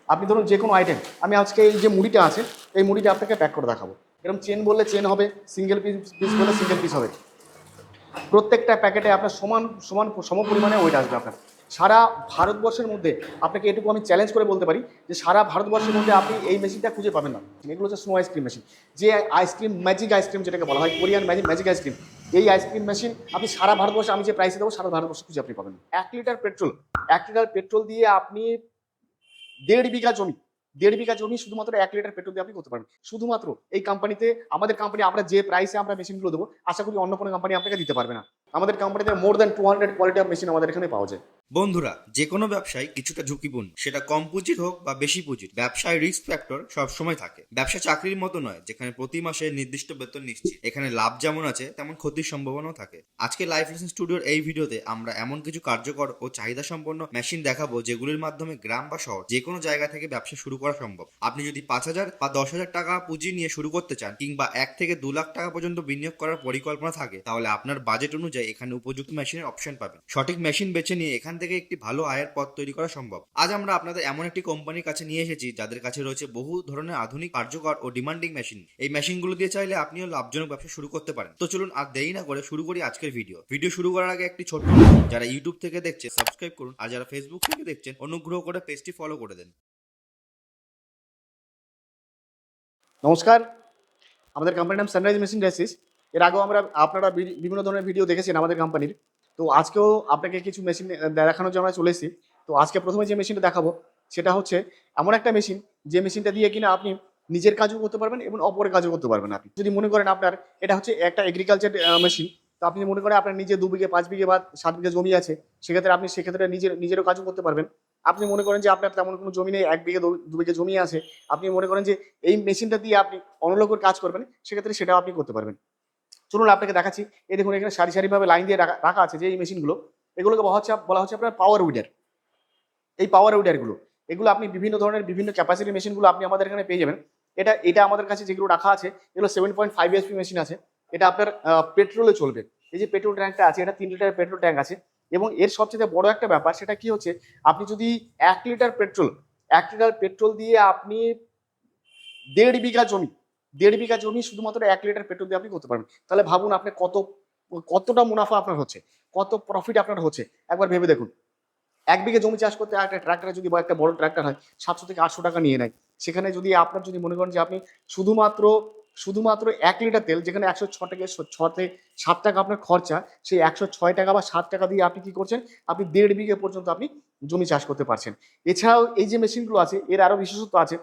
আপনি ধরুন যে কোনো আইটেম, আমি আজকে এই যে মুড়িটা আছে এই মুড়িটা আপনাকে প্যাক করে দেখাবো। এরকম চেন বললে চেন হবে, সিঙ্গেল পিস বললে সিঙ্গেল পিস হবে। প্রত্যেকটা প্যাকেটে আপনার সমান সমান সম পরিমাণে ওয়েট আসবে আপনার। সারা ভারতবর্ষের মধ্যে আপনাকে এটুকু আমি চ্যালেঞ্জ করে বলতে পারি যে সারা ভারতবর্ষের মধ্যে আপনি এই মেশিনটা খুঁজে পাবেন না। এগুলো হচ্ছে স্নো আইসক্রিম মেশিন, যে আইসক্রিম ম্যাজিক আইসক্রিম যেটাকে বলা হয়, কোরিয়ান ম্যাজিক আইসক্রিম। এই আইসক্রিম মেশিন আপনি সারা ভারতবর্ষে আমি যে প্রাইসে দেবো সারা ভারতবর্ষে খুঁজে আপনি পাবেন। 1 লিটার পেট্রোল দিয়ে আপনি 1.5 বিঘা জমি, 1.5 বিঘা জমি শুধুমাত্র 1 লিটার পেট্রোল দিয়ে আপনি করতে পারবেন। শুধুমাত্র এই কোম্পানিতে, আমাদের কোম্পানি আমরা যে প্রাইসে আমরা মেশিনগুলো দেবো আশা করি অন্য কোনো কোম্পানি আপনাকে দিতে পারবে না। আমাদের কোম্পানিতে more than 200 quality of machine আমাদের এখানে পাওয়া যায়। বন্ধুরা, যে কোনো ব্যবসায় কিছুটা ঝুঁকিপূর্ণ, সেটা কম পুঁজির হোক বা বেশি পুঁজির, ব্যবসায় রিস্ক ফ্যাক্টর সবসময় থাকে। ব্যবসা চাকরির মতো নয় যেখানে প্রতি মাসে নির্দিষ্ট বেতন নিশ্চিত। এখানে লাভ যেমন আছে তেমন ক্ষতির সম্ভাবনাও থাকে। আজকে লাইফ লেসন স্টুডিওর এই ভিডিওতে আমরা এমন কিছু কার্যকর ও চাহিদা সম্পন্ন মেশিন দেখাবো যেগুলির মাধ্যমে গ্রাম বা শহর যে কোনো জায়গা থেকে ব্যবসা শুরু করা সম্ভব। আপনি যদি 5,000 বা 10,000 টাকা পুঁজি নিয়ে শুরু করতে চান, কিংবা 1 থেকে 2 লাখ টাকা পর্যন্ত বিনিয়োগ করার পরিকল্পনা থাকে, তাহলে আপনার বাজেট অনুযায়ী এখানে উপযুক্ত মেশিনের অপশন পাবেন। সঠিক মেশিন বেছে নিয়ে এখান থেকে একটি ভালো আয়ের পথ তৈরি করা সম্ভব। আজ আমরা আপনাদের এমন একটি কোম্পানির কাছে নিয়ে এসেছি যাদের কাছে রয়েছে বহু ধরনের আধুনিক, কার্যকর ও ডিমান্ডিং মেশিন। এই মেশিনগুলো দিয়ে চাইলে আপনিও লাভজনক ব্যবসা শুরু করতে পারেন। তো চলুন আর দেরি না করে শুরু করি আজকের ভিডিও শুরু করার আগে একটি ছোট্ট অনুরোধ, যারা ইউটিউব থেকে দেখছে সাবস্ক্রাইব করুন, আর যারা ফেসবুক থেকে দেখছেন অনুগ্রহ করে পেজটি ফলো করে দেন। নমস্কার, আমাদের কোম্পানির নাম সানরাইজ মেশিন ড্রেসিস। এর আগেও আপনারা বিভিন্ন ধরনের ভিডিও দেখেছেন আমাদের কোম্পানির। তো আজকেও আপনাকে কিছু মেশিন দেখানোর জন্য আমরা চলে এসেছি। তো আজকে প্রথমে যে মেশিনটা দেখাবো সেটা হচ্ছে এমন একটা মেশিন, যে মেশিনটা দিয়ে কিনা আপনি নিজের কাজও করতে পারবেন এবং অপরের কাজও করতে পারবেন। আপনি যদি মনে করেন আপনার এটা হচ্ছে একটা এগ্রিকালচার মেশিন, তো আপনি মনে করেন আপনার নিজে 2 বিঘে 5 বিঘে বা 7 বিঘে জমি আছে, সেক্ষেত্রে নিজেরও কাজও করতে পারবেন। আপনি মনে করেন যে আপনার তেমন কোনো জমি নেই, 1 বিঘে 2 বিঘে জমি আছে, আপনি মনে করেন যে এই মেশিনটা দিয়ে আপনি অন্য লোকের কাজ করবেন, সেক্ষেত্রে সেটাও আপনি করতে পারবেন। চলুন আপনাকে দেখাচ্ছি। এই দেখুন এখানে সারি সারিভাবে লাইন দিয়ে রাখা আছে যে এই মেশিনগুলো, এগুলোকে বলা হচ্ছে আপনার পাওয়ার উইডার। এই পাওয়ার উইডারগুলো, এগুলো আপনি বিভিন্ন ধরনের বিভিন্ন ক্যাপাসিটির মেশিনগুলো আপনি আমাদের এখানে পেয়ে যাবেন। এটা আমাদের কাছে যেগুলো রাখা আছে এগুলো 7.5 এসপি মেশিন আছে। এটা আপনার পেট্রোলে চলবে। এই যে পেট্রোল ট্যাঙ্কটা আছে, এটা 3 লিটারের পেট্রোল ট্যাঙ্ক আছে। এবং এর সবচেয়ে বড় একটা ব্যাপার সেটা কি হচ্ছে, আপনি যদি 1 লিটার পেট্রোল দিয়ে আপনি 1.5 বিঘা জমি শুধুমাত্র 1 লিটার পেট্রোল দিয়ে আপনি করতে পারবেন, তাহলে ভাবুন আপনি কতটা মুনাফা আপনার হচ্ছে, কত প্রফিট আপনার হচ্ছে। একবার ভেবে দেখুন, 1 বিঘে জমি চাষ করতে একটা ট্রাক্টরে যদি একটা বড় ট্রাক্টর হয় 700 থেকে 800 টাকা নিয়ে নেয়। সেখানে যদি আপনার যদি মনে করেন যে আপনি শুধুমাত্র শুধুমাত্র 1 লিটার তেল, যেখানে 106 থেকে 7 টাকা আপনার খরচা, সেই 106 টাকা বা 7 টাকা দিয়ে আপনি কি করছেন, আপনি 1.5 বিঘে পর্যন্ত আপনি জমি চাষ করতে পারছেন। এছাড়াও এই যে মেশিনগুলো আছে এর আরো বিশেষত্ব আছে।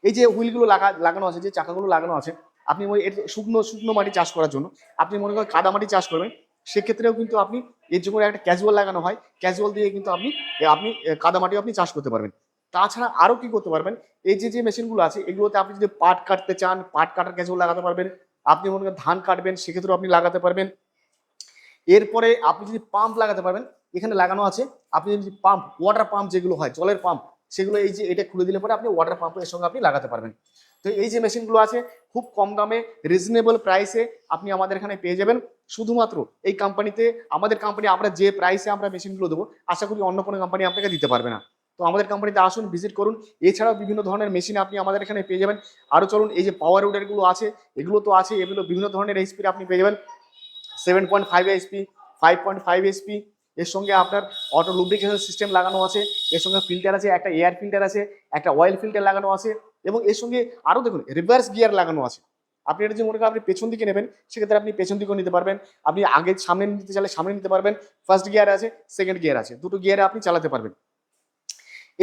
এই যে হুইলগুলো লাগানো আছে, যে চাকাগুলো লাগানো আছে, আপনি এর শুকনো শুকনো মাটি চাষ করার জন্য, আপনি মনে করেন কাদা মাটি চাষ করবেন, সেক্ষেত্রেও কিন্তু আপনি এর জন্য একটা ক্যাজুয়াল লাগানো হয়, ক্যাজুয়াল দিয়ে কিন্তু আপনি আপনি কাদা মাটিও আপনি চাষ করতে পারবেন। তাছাড়া আরও কি করতে পারবেন, এই যে মেশিনগুলো আছে এগুলোতে আপনি যদি পাট কাটতে চান, পাট কাটার ক্যাজুয়াল লাগাতে পারবেন। আপনি মনে করেন ধান কাটবেন, সেক্ষেত্রেও আপনি লাগাতে পারবেন। এরপরে আপনি যদি পাম্প লাগাতে পারবেন, এখানে লাগানো আছে। আপনি যদি পাম্প, ওয়াটার পাম্প যেগুলো হয়, জলের পাম্প, সেগুলো এই যে এটা খুলে দিলে পরে আপনি ওয়াটার পাম্পের সঙ্গে আপনি লাগাতে পারবেন। তো এই যে মেশিনগুলো আছে খুব কম দামে, রিজনেবল প্রাইসে আপনি আমাদের এখানে পেয়ে যাবেন। শুধুমাত্র এই কোম্পানিতে, আমাদের কোম্পানি আমরা যে প্রাইসে আমরা মেশিনগুলো দেবো আশা করি অন্য কোনো কোম্পানি আপনাকে দিতে পারবে না। তো আমাদের কোম্পানিতে আসুন, ভিজিট করুন। এছাড়াও বিভিন্ন ধরনের মেশিন আপনি আমাদের এখানে পেয়ে যাবেন। আরও চলুন, এই যে পাওয়ার উইডারগুলো আছে এগুলো তো আছে, এগুলো বিভিন্ন ধরনের এইচপির আপনি পেয়ে যাবেন। 7.5 এসপি, 5.5 এসপি, এর সঙ্গে আপনার অটো লুব্রিকেশন সিস্টেম লাগানো আছে, এর সঙ্গে ফিল্টার আছে, একটা এয়ার ফিল্টার আছে, একটা অয়েল ফিল্টার লাগানো আছে, এবং এর সঙ্গে আরও দেখুন রিভার্স গিয়ার লাগানো আছে। আপনি এটা যে মনে করেন আপনি পেছন দিকে নেবেন, সেক্ষেত্রে আপনি পেছন দিকেও নিতে পারবেন। আপনি আগে সামনে নিতে চাইলে সামনে নিতে পারবেন। ফার্স্ট গিয়ার আছে, সেকেন্ড গিয়ার আছে, দুটো গিয়ারে আপনি চালাতে পারবেন।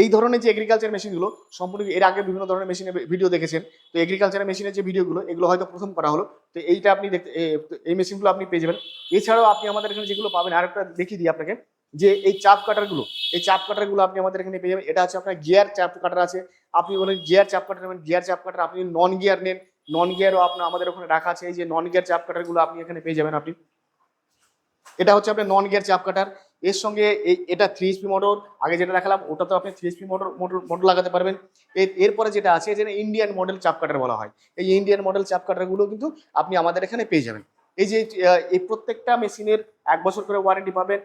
এই ধরনের যে এগ্রিকালচার মেশিনগুলো, সম্পূর্ণ এর আগে বিভিন্ন ধরনের মেশিনের ভিডিও দেখেছেন। তো এগ্রিকালচার মেশিনের যে ভিডিওগুলো, এগুলো হয়তো প্রথম করা হলো। তো এইটা আপনি দেখতে, এই মেশিনগুলো আপনি পেয়ে যাবেন। এছাড়াও আপনি আমাদের এখানে যেগুলো পাবেন, আরেকটা দেখিয়ে দিই আপনাকে, যে এই চাপ কাটারগুলো, আপনি আমাদের এখানে পেয়ে যাবেন। এটা হচ্ছে আপনার গিয়ার চাপ কাটার আছে। আপনি বলেন গিয়ার চাপ কাটার নেবেন, গিয়ার চাপ কাটার। আপনি নন গিয়ার নেন, নন গিয়ারও আপনার আমাদের ওখানে রাখা আছে। এই যে নন গিয়ার চাপ কাটারগুলো আপনি এখানে পেয়ে যাবেন। আপনি, এটা হচ্ছে আপনার নন গিয়ার চাপ কাটার। এর সঙ্গে এটা 3 HP মোটর, আগে যেটা দেখালাম ওটা তো আপনি 3 HP মোটর লাগাতে পারবেন। এরপরে যেটা আছে, যেটা ইন্ডিয়ান মডেল চাপ কাটার বলা হয়, এই ইন্ডিয়ান মডেল চাপ কাটারগুলো কিন্তু আপনি আমাদের এখানে পেয়ে যাবেন। এই যে এই প্রত্যেকটা মেশিনের 1 বছর করে ওয়ারেন্টি পাবেন।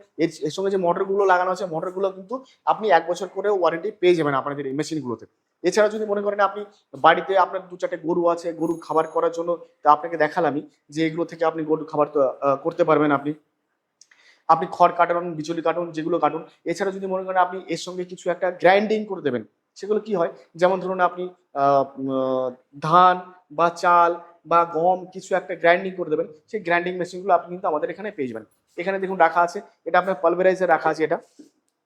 এর সঙ্গে যে মোটরগুলো লাগানো আছে মোটরগুলো কিন্তু আপনি 1 বছর করে ওয়ারেন্টি পেয়ে যাবেন আপনাদের এই মেশিনগুলোতে। এছাড়া যদি মনে করেন আপনি বাড়িতে আপনার 2-4টে গরু আছে, গরুর খাবার করার জন্য তা আপনাকে দেখালামই যে এগুলো থেকে আপনি গরুর খাবার করতে পারবেন আপনি। আপনি খড় কাটুন, বিচুলি কাটুন, যেগুলো কাটুন। এছাড়া যদি মনে করেন আপনি এর সঙ্গে কিছু একটা গ্রাইন্ডিং করে দেবেন, সেগুলো কি হয়? যেমন ধরুন আপনি ধান বা চাল বা গম কিছু একটা গ্রাইন্ডিং করে দেবেন, সেই গ্রাইন্ডিং মেশিনগুলো আপনি কিন্তু আমাদের এখানে পেয়ে যাবেন। এখানে দেখুন রাখা আছে, এটা আপনার পালভেরাইজার রাখা আছে।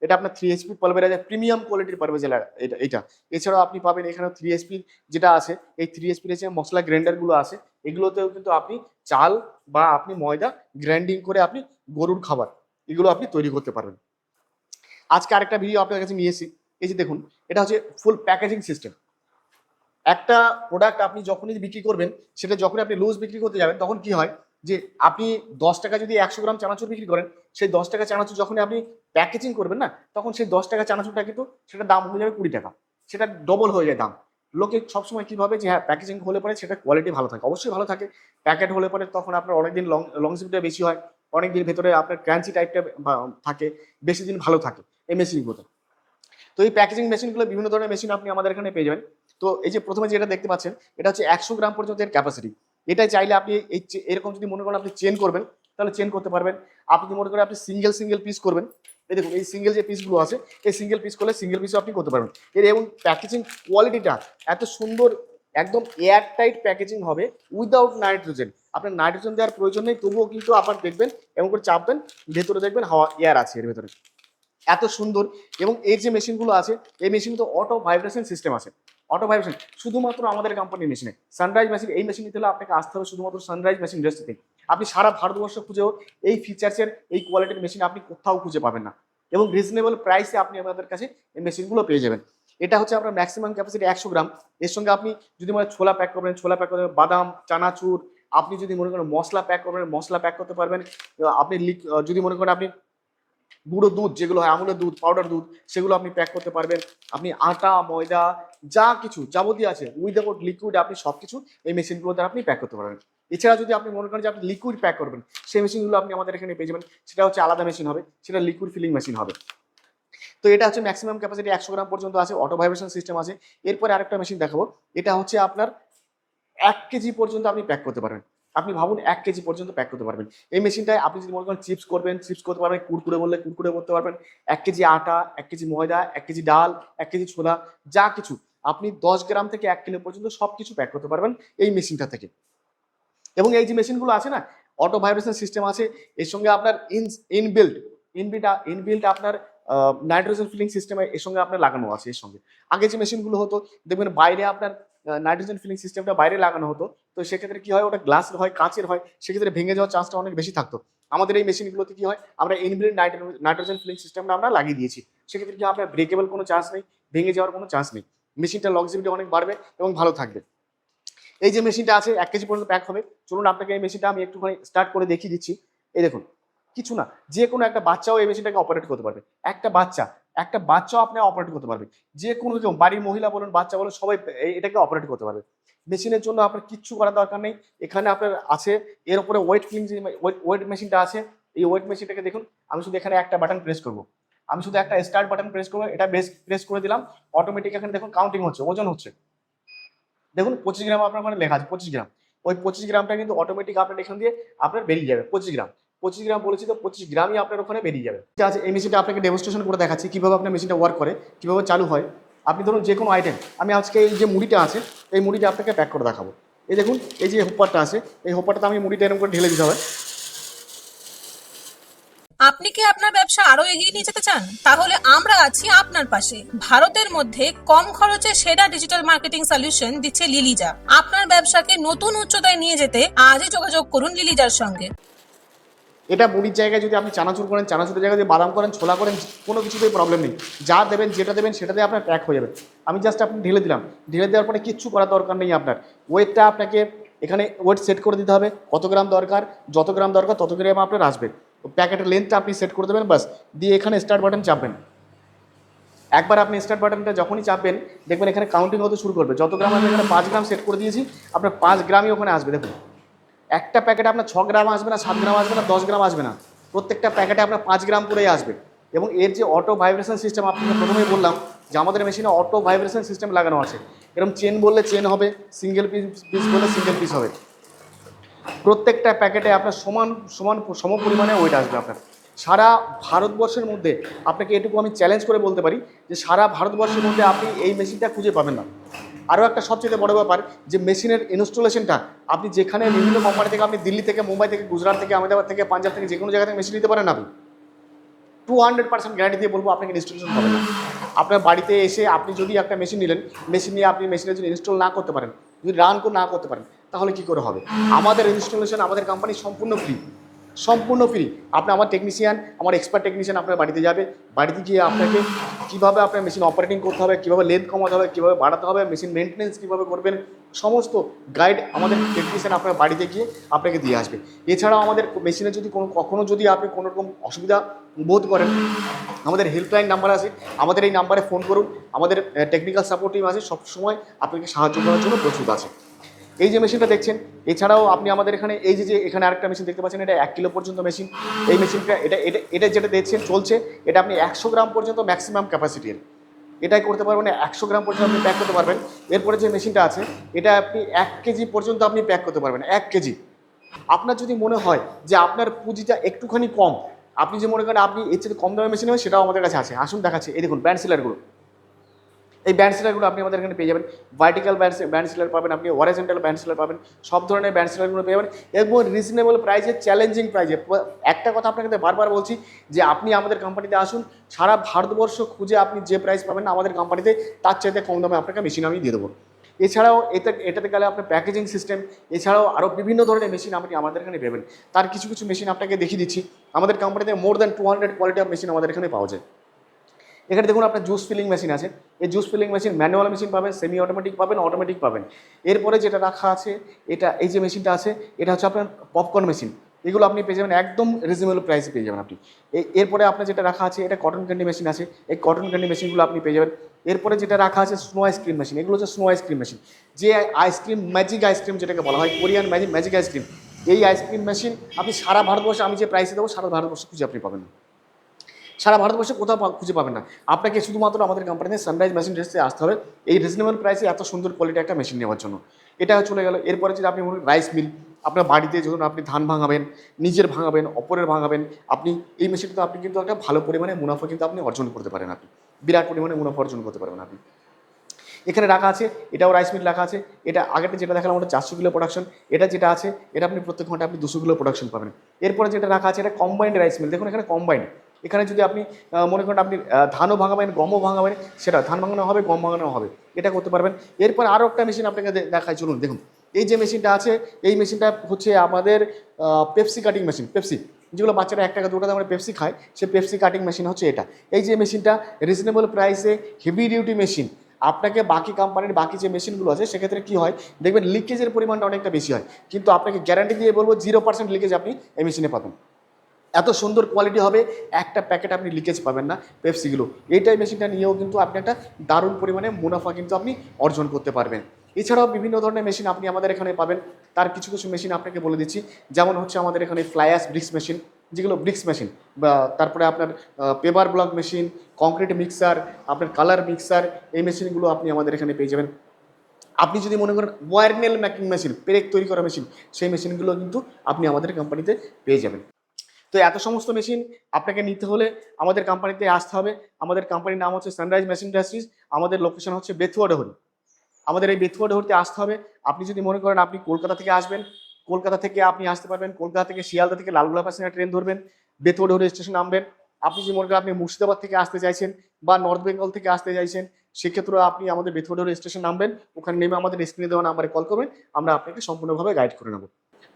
এটা আপনার 3 HP পালভেরাইজার, প্রিমিয়াম কোয়ালিটির পালভেরাইজার এটা। এছাড়াও আপনি পাবেন এখানে 3 HP যেটা আছে, এই 3 HP এর যে মশলা গ্রাইন্ডারগুলো আছে, এগুলোতেও কিন্তু আপনি চাল বা আপনি ময়দা গ্রাইন্ডিং করে আপনি গরুর খাবার এগুলো আপনি তৈরি করতে পারবেন। আজকে আরেকটা ভিডিও আপনার কাছে নিয়ে এসেছি। এই যে দেখুন, এটা হচ্ছে ফুল প্যাকেজিং সিস্টেম। একটা প্রোডাক্ট আপনি যখনই বিক্রি করবেন, সেটা যখনই আপনি লুজ বিক্রি করতে যাবেন, তখন কি হয় যে আপনি 10 টাকা যদি 100 গ্রাম চানাচুর বিক্রি করেন, সেই 10 টাকা চানাচুর যখনই আপনি প্যাকেজিং করবেন না, তখন সেই 10 টাকা চানাচুরটা কিন্তু সেটা দাম হয়ে যাবে 20 টাকা। সেটা ডবল হয়ে যায় দাম। লোকে সবসময় কি ভাবে যে হ্যাঁ, প্যাকেজিং হলে পরে সেটা কোয়ালিটি ভালো থাকে। অবশ্যই ভালো থাকে। প্যাকেট হলে পরে তখন আপনার অনেকদিন লংজিভিটিটা বেশি হয়, অনেকদিন ভেতরে আপনার ক্রাঞ্চি টাইপটা থাকে, বেশি দিন ভালো থাকে এই মেশিনগুলোতে। তো এই প্যাকেজিং মেশিনগুলো বিভিন্ন ধরনের মেশিন আপনি আমাদের এখানে পেয়ে যাবেন। তো এই যে প্রথমে যেটা দেখতে পাচ্ছেন, এটা হচ্ছে 100 গ্রাম পর্যন্ত এর ক্যাপাসিটি। এটাই চাইলে আপনি এরকম যদি মনে করেন আপনি চেন করবেন, তাহলে চেন করতে পারবেন। আপনি যদি মনে করেন আপনি সিঙ্গেল পিস করবেন, এই দেখুন এই সিঙ্গেল যে পিসগুলো আছে, এই সিঙ্গেল পিস করলে সিঙ্গেল পিসও আপনি করতে পারবেন। এর এবং প্যাকেজিং কোয়ালিটিটা এত সুন্দর, একদম এয়ার টাইট প্যাকেজিং হবে উইদাউট নাইট্রোজেন। আপনার নাইট্রোজেন দেওয়ার প্রয়োজন নেই, তবুও কিন্তু আপনার দেখবেন এমন করে চাপবেন, ভেতরে দেখবেন হাওয়া এয়ার আছে এর ভেতরে। এত সুন্দর। এবং এর যে মেশিনগুলো আছে, এই মেশিন তো অটো ভাইব্রেশন সিস্টেম আছে। অটো ভাইব্রেশন শুধুমাত্র আমাদের কোম্পানির মেশিনে। সানরাইজ মেশিন, এই মেশিন নিতে হলে আপনাকে আসতে হবে শুধুমাত্র সানরাইজ মেশিন ইন্ডাস্ট্রিতে। আপনি সারা ভারতবর্ষ খুঁজেও এই ফিচার্সের, এই কোয়ালিটির মেশিন আপনি কোথাও খুঁজে পাবেন না। এবং রিজনেবল প্রাইসে আপনি আমাদের কাছে এই মেশিনগুলো পেয়ে যাবেন। এটা হচ্ছে আপনার ম্যাক্সিমাম ক্যাপাসিটি 100 গ্রাম। এর সঙ্গে আপনি যদি মনে হয় ছোলা প্যাক করবেন, ছোলা প্যাক করবেন, বাদাম, চানাচুর, আপনি যদি মনে করেন মশলা প্যাক করবেন, মশলা প্যাক করতে পারবেন। আপনি যদি মনে করেন আপনি গুঁড়ো দুধ, যেগুলো হয় আমুলের দুধ, পাউডার দুধ, সেগুলো আপনি প্যাক করতে পারবেন। আপনি আটা, ময়দা, যা কিছু যাবতীয় আছে উইদাউট লিকুইড আপনি সবকিছু এই মেশিনগুলো দ্বারা আপনি প্যাক করতে পারবেন। এছাড়া যদি আপনি মনে করেন যে আপনি লিকুইড প্যাক করবেন, সেই মেশিনগুলো আপনি আমাদের এখানে পেয়ে যাবেন। সেটা হচ্ছে আলাদা মেশিন হবে, সেটা লিকুইড ফিলিং মেশিন হবে। তো এটা হচ্ছে ম্যাক্সিমাম ক্যাপাসিটি 100 গ্রাম পর্যন্ত আছে, অটো ভাইব্রেশন সিস্টেম আছে। এরপরে আরেকটা মেশিন দেখাবো, এটা হচ্ছে আপনার 1 কেজি পর্যন্ত আপনি প্যাক করতে পারবেন। আপনি ভাবুন 1 কেজি পর্যন্ত প্যাক করতে পারবেন এই মেশিনটায়। আপনি যদি মনে করেন চিপস করবেন, চিপস করতে পারবেন, কুরকুরে বললে কুরকুরে করতে পারবেন। 1 কেজি আটা, 1 কেজি ময়দা, 1 কেজি ডাল, 1 কেজি ছোলা, যা কিছু আপনি 10 গ্রাম থেকে 1 কিলো পর্যন্ত সবকিছু প্যাক করতে পারবেন এই মেশিনটা থেকে। এবং এই যে মেশিনগুলো আছে না, অটো ভাইব্রেশন সিস্টেম আছে, এর সঙ্গে আপনার ইনবিল্ট ইনবিল্ট আপনার নাইট্রোজেন ফিলিং সিস্টেম এর সঙ্গে আপনার লাগানো আছে এর সঙ্গে। আগে যে মেশিনগুলো হতো দেখবেন বাইরে আপনার নাইট্রোজেন ফিলিং সিস্টেমটা বাইরে লাগানো হতো, তো সেক্ষেত্রে কি হয়, ওটা গ্লাসের হয়, কাঁচের হয়, সেক্ষেত্রে ভেঙে যাওয়ার চান্সটা অনেক বেশি থাকতো। আমাদের এই মেশিনগুলোতে কি হয়, আমরা ইনবিল্ট নাইট্রোজেন ফিলিং সিস্টেমটা আমরা লাগিয়ে দিয়েছি। সেক্ষেত্রে কি আপনার ব্রেকেবল কোনো চান্স নেই, ভেঙে যাওয়ার কোনো চান্স নেই। মেশিনটা লংজিভিটি অনেক বাড়বে এবং ভালো থাকবে। এই যে মেশিনটা আছে 1 কেজি পর্যন্ত প্যাক হবে। চলুন আপনাকে এই মেশিনটা আমি একটুখানি স্টার্ট করে দেখিয়ে দিচ্ছি। এই দেখুন, কিছু না, যে কোনো একটা বাচ্চাও এই মেশিনটাকে অপারেট করতে পারবে। একটা বাচ্চাও আপনি অপারেট করতে পারবে। যে কোনো কেউ, বাড়ির মহিলা বলুন, বাচ্চা বলুন, সবাই এটাকে অপারেট করতে পারবে। মেশিনের জন্য আপনার কিচ্ছু করার দরকার নেই। এখানে আপনার আছে, এর উপরে ওয়েট ক্লিন যে ওয়েট মেশিনটা আছে, এই ওয়েট মেশিনটাকে দেখুন, আমি শুধু এখানে একটা বাটন প্রেস করব। আমি শুধু একটা স্টার্ট বাটন প্রেস করবো, এটা প্রেস করে দিলাম, অটোমেটিক এখানে দেখুন কাউন্টিং হচ্ছে, ওজন হচ্ছে। দেখুন 25 গ্রাম আপনার মানে লেখা আছে 25 গ্রাম। ওই 25 গ্রামটা কিন্তু অটোমেটিক আপনার এখান দিয়ে আপনার বেরিয়ে যাবে। 25 গ্রাম বলেছি, তো 25 গ্রামই আপনার ওখানে বেরিয়ে যাবে। ঠিক আছে, এই মেশিনটা আপনাকে ডেমনস্ট্রেশন করে দেখাচ্ছি কিভাবে আপনার মেশিনটা ওয়ার্ক করে, কিভাবে চালু হয়। আপনি ধরুন যে কোনো আইটেম, আমি আজকে এই যে মুড়িটা আছে, এই মুড়িটা আপনাকে প্যাক করে দেখাবো। এই দেখুন, এই যে হোপারটা আছে, এই হোপারটাতে আমি মুড়িটা এরকম করে ঢেলে দিতে হবে। আপনি কি আপনার ব্যবসা আরো এগিয়ে নিয়ে যেতে চান? তাহলে আমরা আছি আপনার পাশে। ভারতের মধ্যে কম খরচে সেরা ডিজিটাল মার্কেটিং সলিউশন দিচ্ছে লিলিজা। আপনার ব্যবসাকে নতুন উচ্চতায় নিয়ে যেতে আজই যোগাযোগ করুন লিলিজার সঙ্গে। এটা মুড়ির জায়গায় যদি আপনি চানাচুর করেন, চানাচুরের জায়গায় যদি বাদাম করেন, ছোলা করেন, কোনো কিছুতেই প্রবলেম নেই। যা দেবেন, যেটা দেবেন সেটাতে আপনার প্যাক হয়ে যাবে। আমি জাস্ট আপনি ঢেলে দিলাম, ঢেলে দেওয়ার পরে কিচ্ছু করার দরকার নেই আপনার। ওয়েটটা আপনাকে এখানে ওয়েট সেট করে দিতে হবে, কত গ্রাম দরকার, যত গ্রাম দরকার তত গ্রাম আপনার আসবে। প্যাকেটের লেন্থটা আপনি সেট করে দেবেন, বাস দিয়ে এখানে স্টার্ট বাটন চাপবেন। একবার আপনি স্টার্ট বাটনটা যখনই চাপবেন, দেখবেন এখানে কাউন্টিং হতে শুরু করবে। যত গ্রাম আমি এখানে 5 গ্রাম সেট করে দিয়েছি, আপনার 5 গ্রামই ওখানে আসবে। দেখুন একটা প্যাকেটে আপনার 6 গ্রাম আসবে না, 7 গ্রাম আসবে না, 10 গ্রাম আসবে না, প্রত্যেকটা প্যাকেটে আপনার 5 গ্রাম করেই আসবে। এবং এর যে অটো ভাইব্রেশন সিস্টেম, আপনাকে প্রথমেই বললাম যে আমাদের মেশিনে অটো ভাইব্রেশন সিস্টেম লাগানো আছে। এরকম চেন বললে চেন হবে, সিঙ্গেল পিস বললে সিঙ্গেল পিস হবে। প্রত্যেকটা প্যাকেটে আপনার সম পরিমাণে ওয়েট আসবে আপনার। সারা ভারতবর্ষের মধ্যে আপনাকে এটুকু আমি চ্যালেঞ্জ করে বলতে পারি যে সারা ভারতবর্ষের মধ্যে আপনি এই মেশিনটা খুঁজে পাবেন না। আরও একটা সবচেয়ে বড় ব্যাপার যে মেশিনের ইনস্টলেশনটা আপনি যেখানে বিভিন্ন কোম্পানি থেকে, আপনি দিল্লি থেকে, মুম্বাই থেকে, গুজরাট থেকে, আহমেদাবাদ থেকে, পাঞ্জাব থেকে, যে কোনো জায়গা থেকে মেশিন নিতে পারেন আপনি 200% গ্যারান্টি দিয়ে বলবো আপনাকে ইনস্টলেশন হবে না। আপনার বাড়িতে এসে আপনি যদি একটা মেশিন নিলেন, মেশিন নিয়ে আপনি মেশিনের যদি ইনস্টল না করতে পারেন, যদি রান না করতে পারেন, তাহলে কী করে হবে? আমাদের ইনস্টলেশন আমাদের কোম্পানি সম্পূর্ণ ফ্রি, সম্পূর্ণ ফ্রি। আপনি আমার টেকনিশিয়ান, আমার এক্সপার্ট টেকনিশিয়ান আপনার বাড়িতে যাবে, বাড়িতে গিয়ে আপনাকে কীভাবে আপনার মেশিন অপারেটিং করতে হবে, কীভাবে লেন্থ কমাতে হবে, কীভাবে বাড়াতে হবে, মেশিন মেনটেন্যান্স কীভাবে করবেন, সমস্ত গাইড আমাদের টেকনিশিয়ান আপনার বাড়িতে গিয়ে আপনাকে দিয়ে আসবে। এছাড়াও আমাদের মেশিনে যদি কখনও যদি আপনি কোনো রকম অসুবিধা বোধ করেন, আমাদের হেল্পলাইন নাম্বার আছে, আমাদের এই নাম্বারে ফোন করুন। আমাদের টেকনিক্যাল সাপোর্ট টিম আছে, সবসময় আপনাকে সাহায্য করার জন্য প্রস্তুত আছে। এই যে মেশিনটা দেখছেন, এছাড়াও আপনি আমাদের এখানে এই যে এখানে আরেকটা মেশিন দেখতে পাচ্ছেন, এটা 1 কিলো পর্যন্ত মেশিন। এই মেশিনটা এটা যেটা দেখছেন চলছে, এটা আপনি 100 গ্রাম পর্যন্ত ম্যাক্সিমাম ক্যাপাসিটির এটাই করতে পারবেন। 100 গ্রাম পর্যন্ত আপনি প্যাক করতে পারবেন। এরপরে যে মেশিনটা আছে, এটা আপনি 1 কেজি পর্যন্ত আপনি প্যাক করতে পারবেন, 1 কেজি। আপনার যদি মনে হয় যে আপনার পুঁজিটা একটুখানি কম, আপনি যে মনে করেন আপনি এর চেয়ে কম দামে মেশিন হবে, সেটাও আমাদের কাছে আছে। আসুন দেখাচ্ছি। এই দেখুন ব্যান্ড সিলারগুলো, এই ব্যান্ড সিলারগুলো আপনি আমাদের এখানে পেয়ে যাবেন। ভার্টিক্যাল ব্যান্ড সিলার পাবেন, আপনি হরাইজন্টাল ব্যান্ড সিলার পাবেন, সব ধরনের ব্যান্ড সিলারগুলো পেয়ে যাবেন এবং রিজনেবল প্রাইসে, চ্যালেঞ্জিং প্রাইসে। একটা কথা আপনাকে বারবার বলছি যে আপনি আমাদের কোম্পানিতে আসুন, সারা ভারতবর্ষ খুঁজে আপনি যে প্রাইস পাবেন না আমাদের কোম্পানিতে, তার চাইতে কম দামে আপনাকে মেশিন আমি দিয়ে দেবো। এছাড়াও এটাতে গেলে আপনার প্যাকেজিং সিস্টেম, এছাড়াও আরও বিভিন্ন ধরনের মেশিন আপনি আমাদের এখানে পাবেন। তার কিছু কিছু মেশিন আপনাকে দেখিয়ে দিচ্ছি। আমাদের কোম্পানিতে more than 200 quality of machine আমাদের এখানে পাওয়া যায়। এখানে দেখুন আপনার জুস ফিলিং মেশিন আছে। এই juice feeling machine manual machine পাবেন, সেমি অটোমেটিক পাবেন, অটোমেটিক পাবেন। এরপরে যেটা রাখা আছে, এই যে মেশিনটা আছে, এটা হচ্ছে আপনার পপকর্ন মেশিন। এগুলো আপনি পেয়ে যাবেন একদম রিজনেবল প্রাইসে পেয়ে যাবেন আপনি। এরপরে আপনার যেটা রাখা আছে, এটা কটন ক্যান্ডি মেশিন আছে। এই কটন ক্যান্ডি মেশিনগুলো আপনি পেয়ে যাবেন। এরপরে যেটা রাখা আছে, স্নো আইসক্রিম মেশিন। এগুলো হচ্ছে স্নো আইসক্রিম মেশিন, যে আইসক্রিম ম্যাজিক আইসক্রিম যেটাকে বলা হয়, কোরিয়ান ম্যাজিক আইসক্রিম। এই আইসক্রিম মেশিন আপনি সারা ভারতবর্ষে আমি যে প্রাইসে দেবো, সারা ভারতবর্ষে খুঁজে আপনি পাবেন না, সারা ভারতবর্ষে কোথাও খুঁজে পাবেন না। আপনাকে শুধুমাত্র আমাদের কোম্পানিতে সানরাইজ মেশিন ড্রেসে আসতে হবে এই রিজনেবল প্রাইসে এত সুন্দর কোয়ালিটি একটা মেশিন নেওয়ার জন্য। এটা চলে গেল। এরপরে যদি আপনি মনে করেন রাইস মিল, আপনার বাড়িতে যখন আপনি ধান ভাঙাবেন, নিজের ভাঙাবেন, অপরের ভাঙাবেন, আপনি এই মেশিনটা আপনি কিন্তু একটা ভালো পরিমাণে মুনাফা কিন্তু আপনি অর্জন করতে পারেন। আপনি বিরাট পরিমাণে মুনাফা অর্জন করতে পারবেন আপনি। এখানে রাখা আছে, এটাও রাইস মিল রাখা আছে। এটা আগেরটা যেটা দেখালাম ওটা 400 কিলো প্রোডাকশন। এটা যেটা আছে, এটা আপনি প্রত্যেক ঘন্টা আপনি 200 কিলো প্রোডাকশন পাবেন। এরপরে যেটা রাখা আছে, এটা কম্বাইন্ড রাইস মিল। দেখুন এখানে কম্বাইন্ড। এখানে যদি আপনি মনে করেন আপনি ধানও ভাঙাবেন, গমও ভাঙাবেন, সেটা ধান ভাঙানো হবে, গম ভাঙানো হবে, এটা করতে পারবেন। এরপর আরও একটা মেশিন আপনাকে দেখায়, চলুন দেখুন। এই যে মেশিনটা আছে, এই মেশিনটা হচ্ছে আমাদের পেপসি কাটিং মেশিন। পেপসি যেগুলো বাচ্চারা 1 টাকা 2 টাকা আমরা পেপসি খায়, সে পেপসি কাটিং মেশিন হচ্ছে এটা। এই যে মেশিনটা রিজনেবল প্রাইসে হেভি ডিউটি মেশিন। আপনাকে বাকি কোম্পানির বাকি যে মেশিনগুলো আছে, সেক্ষেত্রে কী হয় দেখবেন, লিকেজের পরিমাণটা অনেকটা বেশি হয়, কিন্তু আপনাকে গ্যারান্টি দিয়ে বলবো 0% লিকেজ আপনি এই মেশিনে পাবেন। এত সুন্দর কোয়ালিটি হবে, একটা প্যাকেট আপনি লিকেজ পাবেন না পেপসিগুলো। এইটাই মেশিনটা নিয়েও কিন্তু আপনি একটা দারুণ পরিমাণে মুনাফা কিন্তু আপনি অর্জন করতে পারবেন। এছাড়াও বিভিন্ন ধরনের মেশিন আপনি আমাদের এখানে পাবেন। তার কিছু কিছু মেশিন আপনাকে বলে দিচ্ছি, যেমন হচ্ছে আমাদের এখানে ফ্লাই অ্যাশ ব্রিক্স মেশিন, যেগুলো ব্রিক্স মেশিন, বা তারপরে আপনার paper block machine, concrete mixer, আপনার কালার মিক্সার, এই মেশিনগুলো আপনি আমাদের এখানে পেয়ে যাবেন। আপনি যদি মনে করেন ওয়ারনেল মেকিং মেশিন, পেরেক তৈরি করা মেশিন, সেই মেশিনগুলো কিন্তু আপনি আমাদের কোম্পানিতে পেয়ে যাবেন। তো এত সমস্ত মেশিন আপনাকে নিতে হলে আমাদের কোম্পানিতে আসতে হবে। আমাদের কোম্পানির নাম হচ্ছে সানরাইজ মেশিন ইন্ডাস্ট্রিজ। আমাদের লোকেশন হচ্ছে বেথুয়া ডহরি। আমাদের এই বেথুয়া ডহরিতে আসতে হবে। আপনি যদি মনে করেন আপনি কলকাতা থেকে আসবেন, কলকাতা থেকে আপনি আসতে পারবেন। কলকাতা থেকে শিয়ালদা থেকে লালগোলা প্যাসেঞ্জার ট্রেন ধরবেন, বেথুয়া ডহরি স্টেশন নামবেন। আপনি যদি মনে করেন আপনি মুর্শিদাবাদ থেকে আসতে চাইছেন বা নর্থ বেঙ্গল থেকে আসতে চাইছেন, সেক্ষেত্রে আপনি আমাদের বেথুয়া ডহরি স্টেশন নামবেন। ওখানে নেমে আমাদের স্ক্রিনে দেওয়া নাম্বারে কল করবেন, আমরা আপনাকে সম্পূর্ণভাবে গাইড করে নেব।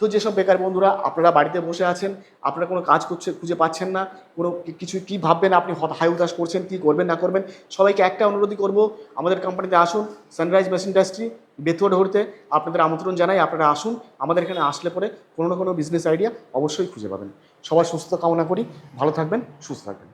তো যেসব বেকার বন্ধুরা আপনারা বাড়িতে বসে আছেন, আপনারা কোনো কাজ খুঁজে পাচ্ছেন না, কোনো কিছু কী ভাববেন, আপনি হাই উতাস করছেন, কী করবেন না করবেন, সবাইকে একটা অনুরোধই করব, আমাদের কোম্পানিতে আসুন। সানরাইজ মেশিন ইন্ডাস্ট্রি বেথুয়া ডহরিতে আপনাদের আমন্ত্রণ জানাই। আপনারা আসুন, আমাদের এখানে আসলে পরে কোনো না কোনো বিজনেস আইডিয়া অবশ্যই খুঁজে পাবেন। সবার সুস্থ কামনা করি, ভালো থাকবেন, সুস্থ থাকবেন।